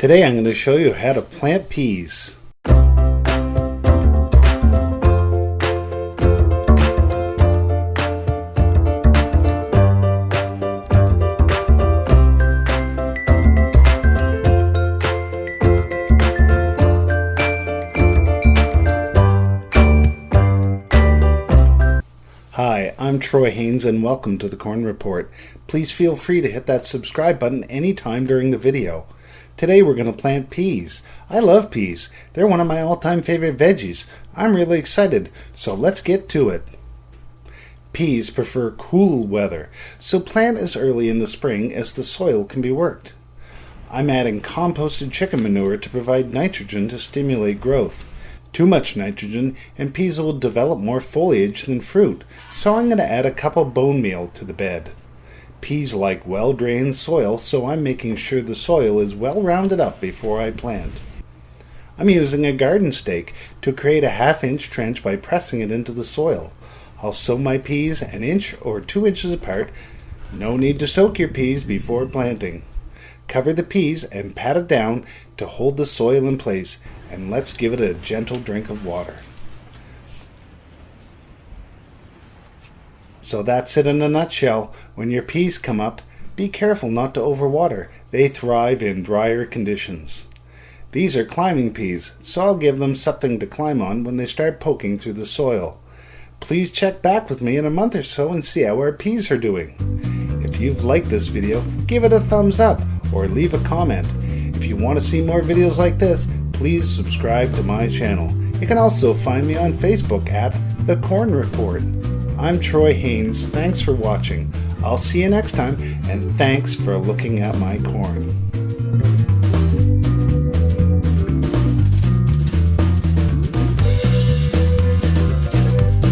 Today I'm going to show you how to plant peas. Hi, I'm Troy Haynes and welcome to the Corn Report. Please feel free to hit that subscribe button anytime during the video. Today we're going to plant peas. I love peas. They're one of my all-time favorite veggies. I'm really excited, so let's get to it. Peas prefer cool weather, so plant as early in the spring as the soil can be worked. I'm adding composted chicken manure to provide nitrogen to stimulate growth. Too much nitrogen and peas will develop more foliage than fruit, so I'm going to add a cup of bone meal to the bed. Peas like well-drained soil, so I'm making sure the soil is well rounded up before I plant. I'm using a garden stake to create a half-inch trench by pressing it into the soil. I'll sow my peas an inch or 2 inches apart. No need to soak your peas before planting. Cover the peas and pat it down to hold the soil in place, and let's give it a gentle drink of water. So that's it in a nutshell. When your peas come up, be careful not to overwater. They thrive in drier conditions. These are climbing peas, so I'll give them something to climb on when they start poking through the soil. Please check back with me in a month or so and see how our peas are doing. If you've liked this video, give it a thumbs up or leave a comment. If you want to see more videos like this, please subscribe to my channel. You can also find me on Facebook at The Corn Report. I'm Troy Haynes. Thanks for watching. I'll see you next time, and thanks for looking at my corn.